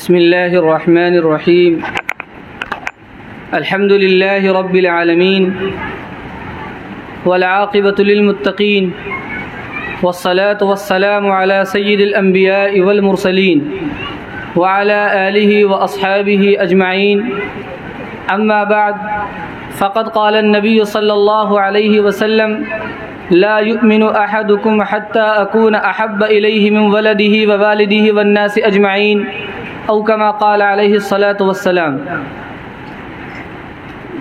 بسم الله الرحمن الرحيم. الحمد لله رب العالمين والعاقبة للمتقين والصلاة والسلام على سيد الأنبياء والمرسلين وعلى آله وأصحابه أجمعين. أما بعد فقد قال النبي صلى الله عليه وسلم: لا يؤمن أحدكم حتى أكون أحب إليه من ولده ووالده والناس أجمعين او كما قال علیہ الصلاۃ والسلام.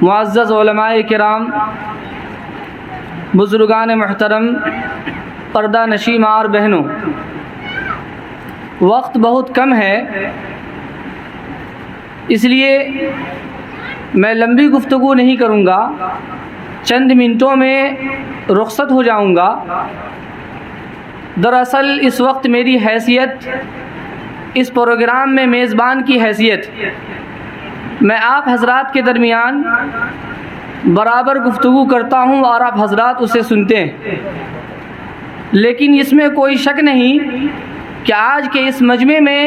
معزز علماء کرام، بزرگان محترم، پردہ نشین ماں اور بہنوں، وقت بہت کم ہے، اس لیے میں لمبی گفتگو نہیں کروں گا، چند منٹوں میں رخصت ہو جاؤں گا. دراصل اس وقت میری حیثیت، اس پروگرام میں میزبان کی حیثیت، میں آپ حضرات کے درمیان برابر گفتگو کرتا ہوں اور آپ حضرات اسے سنتے ہیں. لیکن اس میں کوئی شک نہیں کہ آج کے اس مجمع میں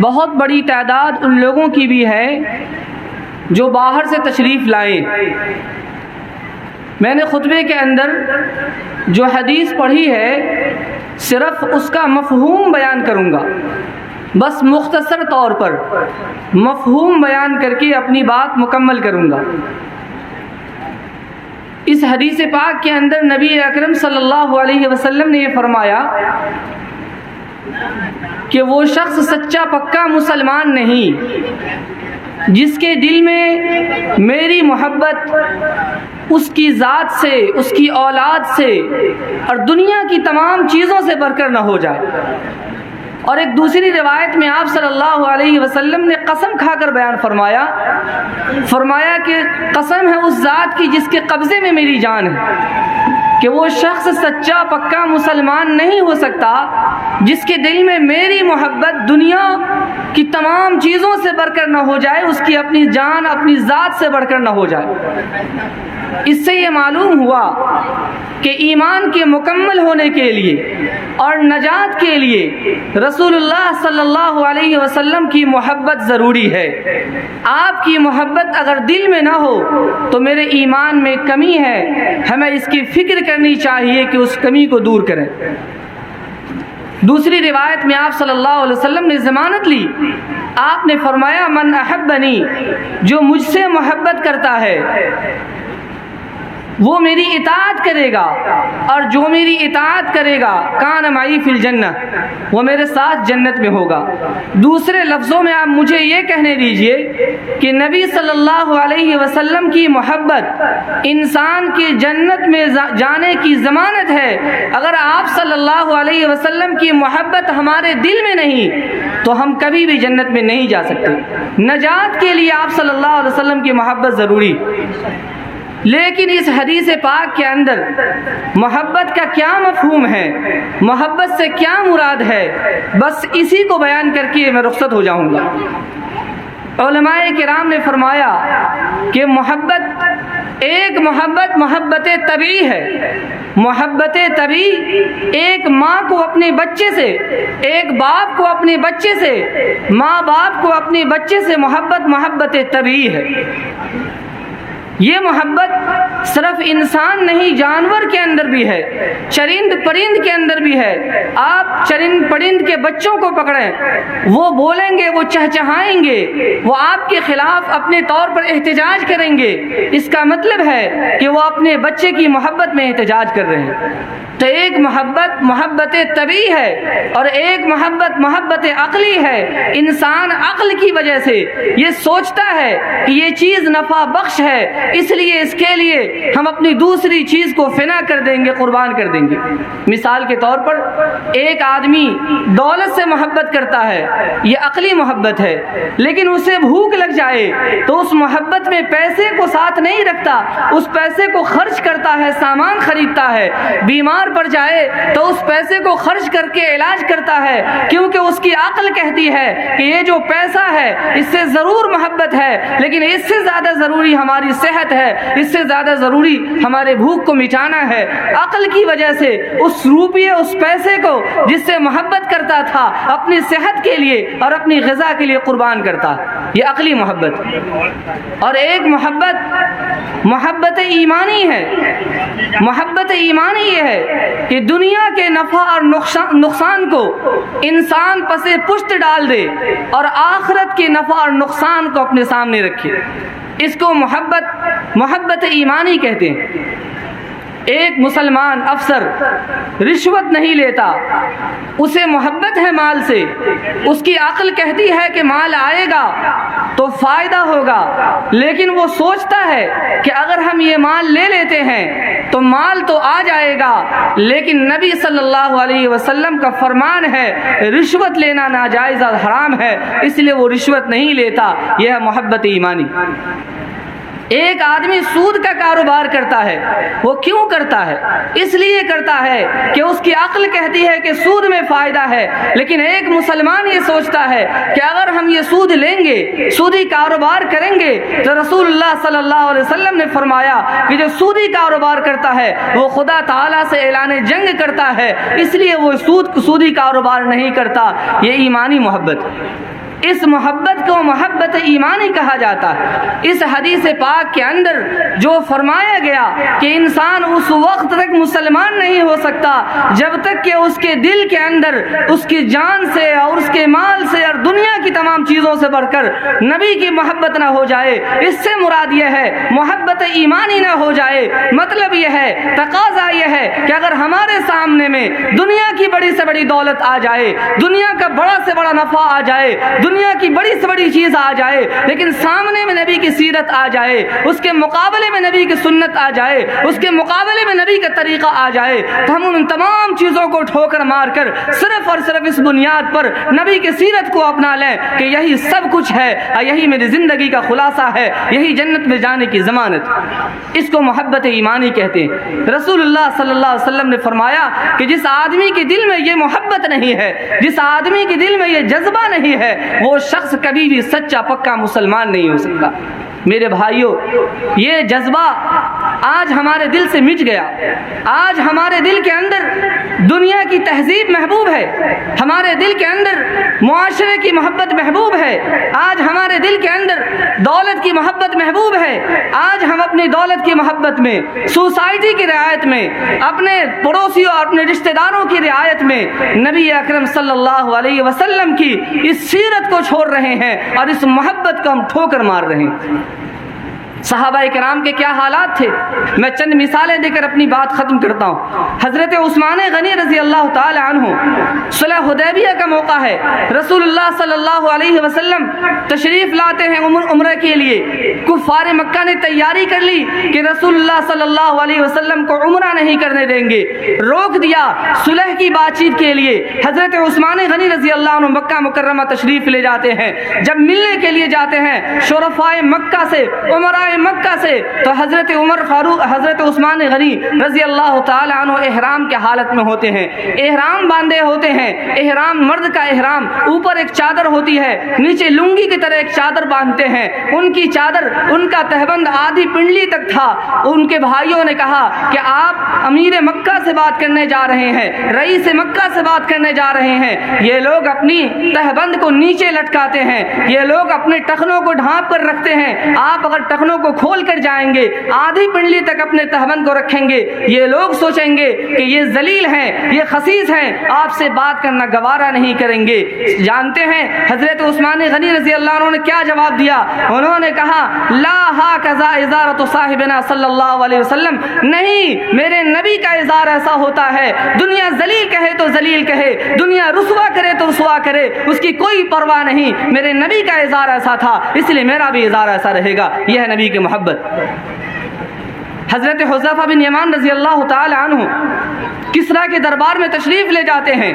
بہت بڑی تعداد ان لوگوں کی بھی ہے جو باہر سے تشریف لائیں. میں نے خطبے کے اندر جو حدیث پڑھی ہے صرف اس کا مفہوم بیان کروں گا، بس مختصر طور پر مفہوم بیان کر کے اپنی بات مکمل کروں گا. اس حدیث پاک کے اندر نبی اکرم صلی اللہ علیہ وسلم نے یہ فرمایا کہ وہ شخص سچا پکا مسلمان نہیں جس کے دل میں میری محبت اس کی ذات سے، اس کی اولاد سے اور دنیا کی تمام چیزوں سے بڑھ کر نہ ہو جائے. اور ایک دوسری روایت میں آپ صلی اللہ علیہ وسلم نے قسم کھا کر بیان فرمایا کہ قسم ہے اس ذات کی جس کے قبضے میں میری جان ہے، کہ وہ شخص سچا پکا مسلمان نہیں ہو سکتا جس کے دل میں میری محبت دنیا کی تمام چیزوں سے بڑھ کر نہ ہو جائے، اس کی اپنی جان، اپنی ذات سے بڑھ کر نہ ہو جائے. اس سے یہ معلوم ہوا کہ ایمان کے مکمل ہونے کے لیے اور نجات کے لیے رسول اللہ صلی اللہ علیہ وسلم کی محبت ضروری ہے. آپ کی محبت اگر دل میں نہ ہو تو میرے ایمان میں کمی ہے، ہمیں اس کی فکر کرنی چاہیے کہ اس کمی کو دور کریں. دوسری روایت میں آپ صلی اللہ علیہ وسلم نے ضمانت لی. آپ نے فرمایا: من احبنی، جو مجھ سے محبت کرتا ہے وہ میری اطاعت کرے گا، اور جو میری اطاعت کرے گا کان معی فی الجنہ، وہ میرے ساتھ جنت میں ہوگا. دوسرے لفظوں میں آپ مجھے یہ کہنے دیجئے کہ نبی صلی اللہ علیہ وسلم کی محبت انسان کے جنت میں جانے کی ضمانت ہے. اگر آپ صلی اللہ علیہ وسلم کی محبت ہمارے دل میں نہیں تو ہم کبھی بھی جنت میں نہیں جا سکتے. نجات کے لیے آپ صلی اللہ علیہ وسلم کی محبت ضروری. لیکن اس حدیث پاک کے اندر محبت کا کیا مفہوم ہے، محبت سے کیا مراد ہے، بس اسی کو بیان کر کے میں رخصت ہو جاؤں گا. علماء کرام نے فرمایا کہ محبت طبیعی ہے. محبت طبیعی ایک ماں کو اپنے بچے سے، ایک باپ کو اپنے بچے سے، ماں باپ کو اپنے بچے سے محبت طبیعی ہے. یہ محبت صرف انسان نہیں، جانور کے اندر بھی ہے، چرند پرند کے اندر بھی ہے. آپ چرند پرند کے بچوں کو پکڑیں، وہ بولیں گے، وہ چہچہائیں گے، وہ آپ کے خلاف اپنے طور پر احتجاج کریں گے. اس کا مطلب ہے کہ وہ اپنے بچے کی محبت میں احتجاج کر رہے ہیں. تو ایک محبت طبیعی ہے اور ایک محبت عقلی ہے. انسان عقل کی وجہ سے یہ سوچتا ہے کہ یہ چیز نفع بخش ہے، اس لیے اس کے لیے ہم اپنی دوسری چیز کو فنا کر دیں گے، قربان کر دیں گے. مثال کے طور پر ایک آدمی دولت سے محبت کرتا ہے، یہ عقلی محبت ہے. لیکن اسے بھوک لگ جائے تو اس محبت میں پیسے کو ساتھ نہیں رکھتا، اس پیسے کو خرچ کرتا ہے، سامان خریدتا ہے. بیمار بیمار پڑ جائے تو اس پیسے کو خرچ کر کے علاج کرتا ہے، کیونکہ اس کی عقل کہتی ہے کہ یہ جو پیسہ ہے اس سے ضرور محبت ہے، لیکن اس سے زیادہ ضروری ہماری صحت ہے، اس سے زیادہ ضروری ہمارے بھوک کو مٹانا ہے۔ عقل کی وجہ سے اس روپیے، اس پیسے کو جس سے محبت کرتا تھا اپنی صحت کے لیے اور اپنی غذا کے لیے قربان کرتا۔ یہ عقلی محبت۔ اور ایک محبت ایمانی ہے۔ محبت ایمانی یہ ہے کہ دنیا کے نفع اور نقصان کو انسان پسے پشت ڈال دے اور آخرت کے نفع اور نقصان کو اپنے سامنے رکھے۔ اس کو محبت ایمانی کہتے ہیں۔ ایک مسلمان افسر رشوت نہیں لیتا، اسے محبت ہے مال سے، اس کی عقل کہتی ہے کہ مال آئے گا تو فائدہ ہوگا، لیکن وہ سوچتا ہے کہ اگر ہم یہ مال لے لیتے ہیں تو مال تو آ جائے گا، لیکن نبی صلی اللہ علیہ وسلم کا فرمان ہے رشوت لینا ناجائز اور حرام ہے، اس لیے وہ رشوت نہیں لیتا۔ یہ ہے محبت ایمانی۔ ایک آدمی سود کا کاروبار کرتا ہے، وہ کیوں کرتا ہے؟ اس لیے کرتا ہے کہ اس کی عقل کہتی ہے کہ سود میں فائدہ ہے، لیکن ایک مسلمان یہ سوچتا ہے کہ اگر ہم یہ سود لیں گے، سودی کاروبار کریں گے تو رسول اللہ صلی اللہ علیہ وسلم نے فرمایا کہ جو سودی کاروبار کرتا ہے وہ خدا تعالیٰ سے اعلان جنگ کرتا ہے، اس لیے وہ سودی کاروبار نہیں کرتا۔ یہ ایمانی محبت۔ اس محبت کو محبت ایمانی کہا جاتا ہے۔ اس حدیث پاک کے اندر جو فرمایا گیا کہ انسان اس وقت تک مسلمان نہیں ہو سکتا جب تک کہ اس کے دل کے اندر اس کی جان سے اور اس کے مال سے اور دنیا کی تمام چیزوں سے بڑھ کر نبی کی محبت نہ ہو جائے۔ اس سے مراد یہ ہے محبت ایمانی نہ ہو جائے۔ مطلب یہ ہے، تقاضا یہ ہے کہ اگر ہمارے سامنے میں دنیا کی بڑی سے بڑی دولت آ جائے، دنیا کا بڑا سے بڑا نفع آ جائے، دنیا کی بڑی سے بڑی چیز آ جائے، لیکن سامنے میں نبی کی سیرت آ جائے، اس کے مقابلے میں نبی کی سنت آ جائے، اس کے مقابلے میں نبی کا طریقہ آ جائے، تو ہم ان تمام چیزوں کو ٹھوکر مار کر صرف اور صرف اس بنیاد پر نبی کی سیرت کو اپنا لیں کہ یہی سب کچھ ہے اور یہی میری زندگی کا خلاصہ ہے، یہی جنت میں جانے کی ضمانت۔ اس کو محبت ایمانی کہتے ہیں۔ رسول اللہ صلی اللہ علیہ وسلم نے فرمایا کہ جس آدمی کے دل میں یہ محبت نہیں ہے، جس آدمی کے دل میں یہ جذبہ نہیں ہے، وہ شخص کبھی بھی سچا پکا مسلمان نہیں ہو سکتا۔ میرے بھائیوں، یہ جذبہ آج ہمارے دل سے مٹ گیا۔ آج ہمارے دل کے اندر دنیا کی تہذیب محبوب ہے، ہمارے دل کے اندر معاشرے کی محبت محبوب ہے، آج ہمارے دل کے اندر دولت کی محبت محبوب ہے۔ آج ہم اپنی دولت کی محبت میں، سوسائٹی کی رعایت میں، اپنے پڑوسیوں اور اپنے رشتہ داروں کی رعایت میں نبی اکرم صلی اللہ علیہ وسلم کی اس سیرت کو چھوڑ رہے ہیں اور اس محبت کو ہم ٹھوکر مار رہے ہیں۔ صحابہ کرام کے کیا حالات تھے، میں چند مثالیں دے کر اپنی بات ختم کرتا ہوں۔ حضرت عثمان غنی رضی اللہ تعالی عنہ، صلح حدیبیہ کا موقع ہے، رسول اللہ صلی اللہ علیہ وسلم تشریف لاتے ہیں عمرہ کے لیے۔ کفار مکہ نے تیاری کر لی کہ رسول اللہ صلی اللہ علیہ وسلم کو عمرہ نہیں کرنے دیں گے، روک دیا صلح کی بات چیت کے لیے۔ حضرت عثمان غنی رضی اللہ عنہ مکہ مکرمہ تشریف لے جاتے ہیں۔ جب ملنے کے لیے جاتے ہیں شرفائے مکہ سے، عمراء مکہ سے، تو حضرت عمر فاروق، حضرت عثمان غنی رضی اللہ تعالی عنہ احرام کے حالت میں ہوتے ہیں، احرام باندھے ہوتے ہیں۔ احرام، مرد کا احرام، اوپر ایک چادر ہوتی ہے، نیچے لنگی کی طرح ایک چادر باندھتے ہیں۔ ان کی چادر، ان کا تہبند آدھی پنڈلی تک تھا۔ ان کے بھائیوں نے کہا کہ آپ امیر مکہ سے بات کرنے جا رہے ہیں، رئیس مکہ سے بات کرنے جا رہے ہیں، یہ لوگ اپنی تہبند کو نیچے لٹکاتے ہیں، یہ لوگ اپنے ٹخنوں کو ڈھانپ کر رکھتے ہیں۔ آپ اگر ٹخنوں کو کھول کر جائیں گے، آدھی پنڈلی تک اپنے تہبند کو رکھیں گے، یہ لوگ سوچیں گے کہ یہ ذلیل ہیں، یہ خسیس ہیں، آپ سے بات کرنا گوارا نہیں کریں گے۔ جانتے ہیں حضرت عثمان غنی رضی اللہ عنہ نے کیا جواب دیا؟ انہوں نے کہا لا ھکذا ازارۃ صاحبنا صلی اللہ علیہ وسلم، نہیں، میرے نبی کا اظہار ایسا ہوتا ہے، دنیا ذلیل کہے تو ذلیل کہے، دنیا رسوا کرے تو رسوا کرے، اس کی کوئی پرواہ نہیں، میرے نبی کا اظہار ایسا تھا، اس لیے میرا بھی اظہار ایسا رہے گا۔ یہ ہے نبی کی محبت۔ حضرت حذیفہ بن یمان رضی اللہ تعالی عنہ کسرا کے دربار میں تشریف لے جاتے ہیں،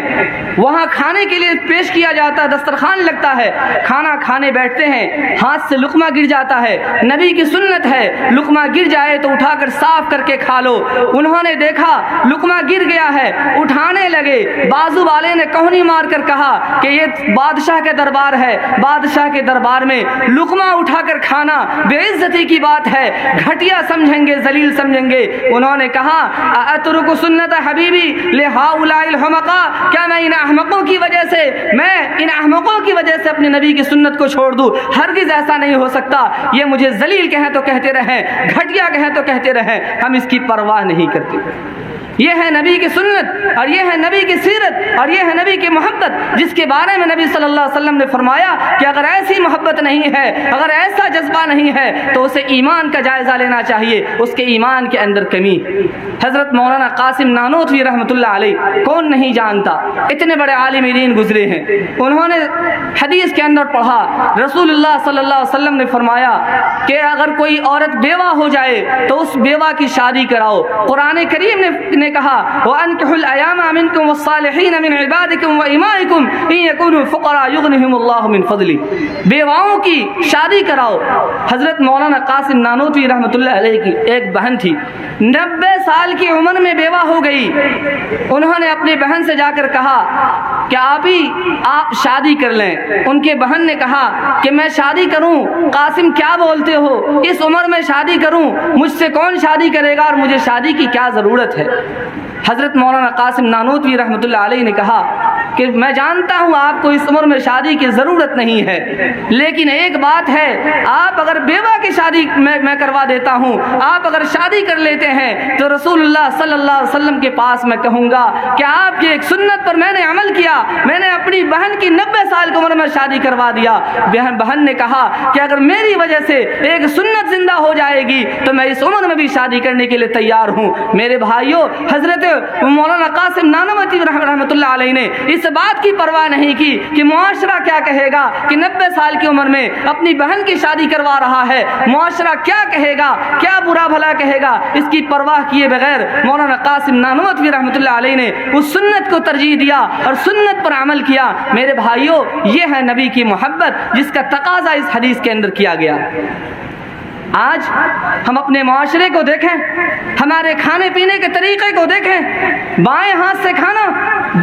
وہاں کھانے کے لیے پیش کیا جاتا ہے، دسترخوان لگتا ہے، کھانا کھانے بیٹھتے ہیں، ہاتھ سے لقمہ گر جاتا ہے، نبی کی سنت ہے لقمہ گر جائے تو اٹھا کر صاف کر کے کھا لو۔ انہوں نے دیکھا لقمہ گر گیا ہے، اٹھانے لگے، بازو والے نے کوہنی مار کر کہا کہ یہ بادشاہ کے دربار ہے، بادشاہ کے دربار میں لقمہ اٹھا کر کھانا بے عزتی کی بات ہے، گھٹیا سمجھیں گے، ذلیل سمجھیں گے۔ انہوں نے کہا اترک سنت حبیبی لہؤلاء الحمقاء، کیا میں ان احمقوں کی وجہ سے اپنے نبی کی سنت کو چھوڑ دوں؟ ہرگز ایسا نہیں ہو سکتا۔ یہ مجھے ذلیل کہیں تو کہتے رہیں، گھٹیا کہیں تو کہتے رہیں، ہم اس کی پرواہ نہیں کرتے۔ یہ ہے نبی کی سنت، اور یہ ہے نبی کی سیرت، اور یہ ہے نبی کی محبت، جس کے بارے میں نبی صلی اللہ علیہ وسلم نے فرمایا کہ اگر ایسی محبت نہیں ہے، اگر ایسا جذبہ نہیں ہے تو اسے ایمان کا جائزہ لینا چاہیے، اس کے ایمان کے اندر کمی۔ حضرت مولانا قاسم نانوتوی رحمۃ اللہ علیہ کون نہیں جانتا، اتنے بڑے عالم دین گزرے ہیں۔ انہوں نے حدیث کے اندر پڑھا، رسول اللہ صلی اللہ علیہ وسلم نے فرمایا کہ اگر کوئی عورت بیوہ ہو جائے تو اس بیوہ کی شادی کراؤ۔ قرآن کریم نے کہا وَأَنكِحُوا الْأَيَامَ مِنكُمْ وَالصَّالِحِينَ مِنْ عِبَادِكُمْ وَإِمَائِكُمْ إِنْ يَكُونُوا فُقَرَاءَ يُغْنِهِمُ اللَّهُ مِنْ فَضْلِهِ، بیواؤں کی شادی کراؤ۔ حضرت مولانا قاسم نانوتوی رحمۃ اللہ علیہ کی ایک بہن تھی، 90 سال کی عمر میں بیوہ ہو گئی۔ انہوں نے اپنی بہن سے جا کر کہا کہ آپ شادی کر لیں۔ ان کے بہن نے کہا کہ میں شادی کروں؟ قاسم کیا بولتے ہو، اس عمر میں شادی کروں؟ مجھ سے کون شادی کرے گا، اور مجھے شادی کی کیا ضرورت ہے؟ حضرت مولانا قاسم نانوتوی رحمۃ اللہ علیہ نے کہا کہ میں جانتا ہوں آپ کو اس عمر میں شادی کی ضرورت نہیں ہے، لیکن ایک بات ہے، آپ اگر بیوہ کی شادی میں کروا دیتا ہوں، آپ اگر شادی کر لیتے ہیں تو رسول اللہ صلی اللہ علیہ وسلم کے پاس میں کہوں گا کہ آپ کی ایک سنت پر میں نے عمل کیا، میں نے اپنی بہن کی 90 سال کی عمر میں شادی کروا دیا۔ بہن نے کہا کہ اگر میری وجہ سے ایک سنت زندہ ہو جائے گی تو میں اس عمر میں بھی شادی کرنے کے لیے تیار ہوں۔ میرے بھائیوں، حضرت مولانا قاسم نانوتوی رحمۃ اللہ علیہ نے اس بات کی پرواہ نہیں کی کہ معاشرہ کیا کہے گا کہ 90 سال کی عمر میں اپنی بہن کی شادی کروا رہا ہے، معاشرہ کیا کہے گا، کیا برا بھلا کہے گا، اس کی پرواہ کیے بغیر مولانا قاسم نانوتوی رحمۃ اللہ علیہ نے اس سنت کو ترجیح دیا اور سنت پر عمل کیا۔ میرے بھائیوں، یہ ہے نبی کی محبت جس کا تقاضا اس حدیث کے اندر کیا گیا۔ آج ہم اپنے معاشرے کو دیکھیں، ہمارے کھانے پینے کے طریقے کو دیکھیں، بائیں ہاتھ سے کھانا،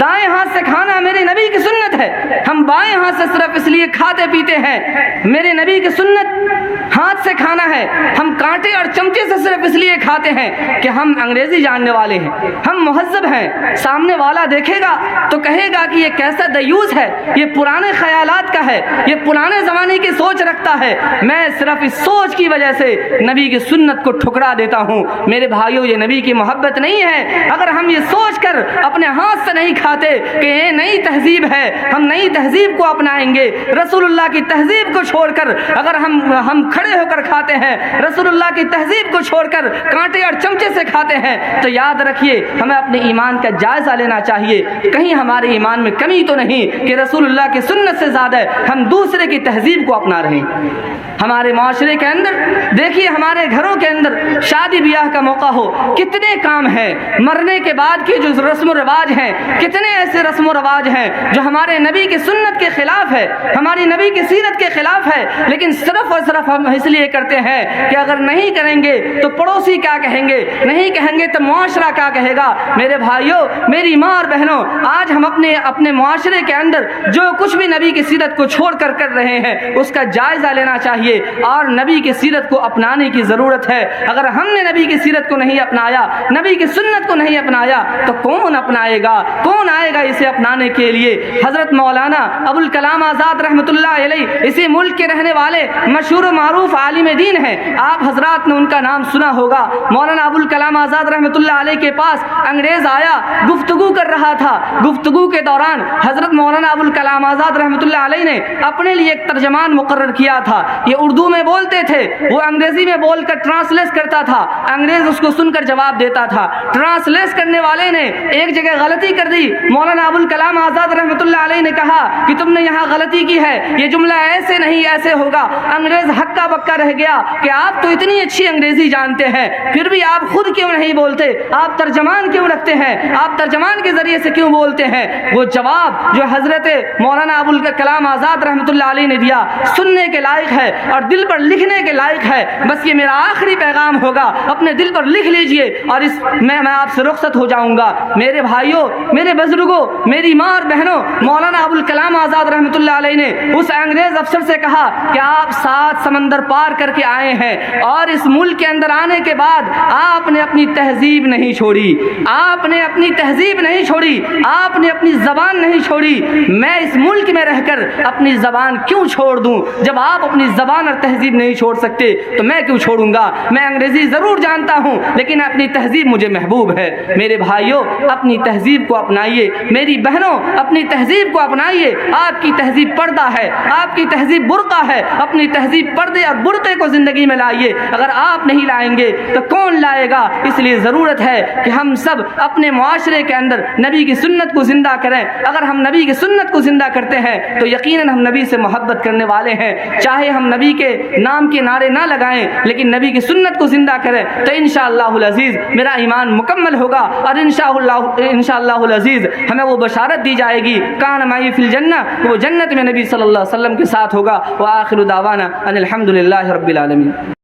دائیں ہاتھ سے کھانا میرے نبی کی سنت ہے۔ ہم بائیں ہاتھ سے صرف اس لیے کھاتے پیتے ہیں، میرے نبی کی سنت ہاتھ سے کھانا ہے۔ ہم کانٹے اور چمچے سے صرف اس لیے کھاتے ہیں کہ ہم انگریزی جاننے والے ہیں، ہم مہذب ہیں۔ سامنے والا دیکھے گا تو کہے گا کہ یہ کیسا دیوس ہے، یہ پرانے خیالات کا ہے، یہ پرانے زمانے کی سوچ رکھتا ہے۔ میں صرف اس سوچ کی وجہ سے نبی کی سنت کو ٹھکرا دیتا ہوں۔ میرے بھائیوں، یہ نبی کی محبت نہیں ہے۔ اگر ہم یہ سوچ کر اپنے ہاتھ سے نہیں کھاتے کہ یہ نئی تہذیب ہے، ہم نئی تہذیب کو اپنائیں گے، رسول اللہ کی تہذیب کو چھوڑ کر اگر ہم کھڑے ہو کر کھاتے ہیں، رسول اللہ کی تہذیب کو چھوڑ کر کانٹے اور چمچے سے کھاتے ہیں، تو یاد رکھیے ہمیں اپنے ایمان کا جائزہ لینا چاہیے۔ کہیں ہمارے ایمان میں کمی تو نہیں کہ رسول اللہ کی سنت سے زیادہ ہم دوسرے کی تہذیب کو اپنا رہے ہیں۔ ہمارے معاشرے کے اندر دیکھیے، ہمارے گھروں کے اندر شادی بیاہ کا موقع ہو، کتنے کام ہیں، مرنے کے بعد کی جو رسم و رواج ہیں، کتنے ایسے رسم و رواج ہیں جو ہمارے نبی کی سنت کے خلاف ہے، ہماری نبی کی سیرت کے خلاف ہے، لیکن صرف اور صرف ہم اس لیے کرتے ہیں کہ اگر نہیں کریں گے تو پڑوسی کیا کہیں گے، نہیں کہیں گے تو معاشرہ کیا کہے گا۔ میرے بھائیوں، میری ماں اور بہنوں، آج ہم اپنے معاشرے کے اندر جو کچھ بھی نبی کی سیرت کو چھوڑ کر کر رہے ہیں اس کا جائزہ لینا چاہیے اور نبی کی سیرت کو اپنانے کی ضرورت ہے۔ اگر ہم نے نبی کی سیرت کو نہیں اپنایا، نبی کی سنت کو نہیں اپنایا تو کون اپنائے گا، کون آئے گا اسے اپنانے کے لیے۔ حضرت مولانا ابوالکلام آزاد رحمۃ اللہ علیہ اسی ملک کے رہنے والے مشہور و معروف عالم دین ہیں، آپ حضرات نے ان کا نام سنا ہوگا۔ مولانا ابوالکلام آزاد رحمۃ اللہ علیہ کے پاس انگریز آیا، گفتگو کر رہا تھا، گفتگو کے دوران حضرت مولانا ابوالکلام آزاد رحمۃ اللہ علیہ نے اپنے لیے ایک ترجمان مقرر کیا تھا۔ یہ اردو میں بولتے تھے، وہ وہ انگریزی میں بول کر ٹرانسلیٹ کرتا تھا، انگریز اس کو سن کر جواب دیتا تھا۔ ٹرانسلیٹ کرنے والے نے ایک جگہ غلطی کر دی، مولانا ابوالکلام آزاد رحمۃ اللہ علیہ نے کہا کہ تم نے یہاں غلطی کی ہے، یہ جملہ ایسے نہیں ایسے ہوگا۔ انگریز ہکا بکا رہ گیا کہ آپ تو اتنی اچھی انگریزی جانتے ہیں، پھر بھی آپ خود کیوں نہیں بولتے، آپ ترجمان کیوں رکھتے ہیں، آپ ترجمان کے ذریعے سے کیوں بولتے ہیں؟ وہ جواب جو حضرت مولانا ابوالکلام آزاد رحمۃ اللہ علیہ نے دیا سننے کے لائق ہے اور دل پر لکھنے کے لائق ہے۔ بس یہ میرا آخری پیغام ہوگا، اپنے دل پر لکھ لیجئے اور میں آپ سے رخصت ہو جاؤں گا۔ میرے بھائیوں، میرے بزرگوں، میری ماں اور بہنوں، مولانا ابوالکلام آزاد رحمۃ اللہ علیہ نے اس انگریز افسر سے کہا کہ آپ 7 سمندر پار کر کے آئے ہیں اور اس ملک کے اندر آنے کے بعد آپ نے اپنی تہذیب نہیں چھوڑی، آپ نے اپنی تہذیب نہیں چھوڑی، آپ نے اپنی زبان نہیں چھوڑی۔ میں اس ملک میں رہ کر اپنی زبان کیوں چھوڑ دوں؟ جب آپ اپنی زبان اور تہذیب نہیں چھوڑ سکتے تو میں کیوں چھوڑوں گا؟ میں انگریزی ضرور جانتا ہوں لیکن اپنی تہذیب مجھے محبوب ہے۔ میرے بھائیوں، اپنی تہذیب کو اپنائیے، میری بہنوں اپنی تہذیب کو اپنائیے۔ آپ کی تہذیب پردہ ہے، آپ کی تہذیب برقع ہے، اپنی تہذیب پردے اور برقعے کو زندگی میں لائیے۔ اگر آپ نہیں لائیں گے تو کون لائے گا؟ اس لیے ضرورت ہے کہ ہم سب اپنے معاشرے کے اندر نبی کی سنت کو زندہ کریں۔ اگر ہم نبی کی سنت کو زندہ کرتے ہیں تو یقیناً ہم نبی سے محبت کرنے والے ہیں، چاہے ہم نبی کے نام کے نعرے نہ لگائیں لیکن نبی کی سنت کو زندہ کریں تو انشاءاللہ العزیز میرا ایمان مکمل ہوگا اور انشاءاللہ العزیز ہمیں وہ بشارت دی جائے گی کان معی فی الجنہ، وہ جنت میں نبی صلی اللہ علیہ وسلم کے ساتھ ہوگا۔ وآخر دعوانا ان الحمدللہ رب العالمین۔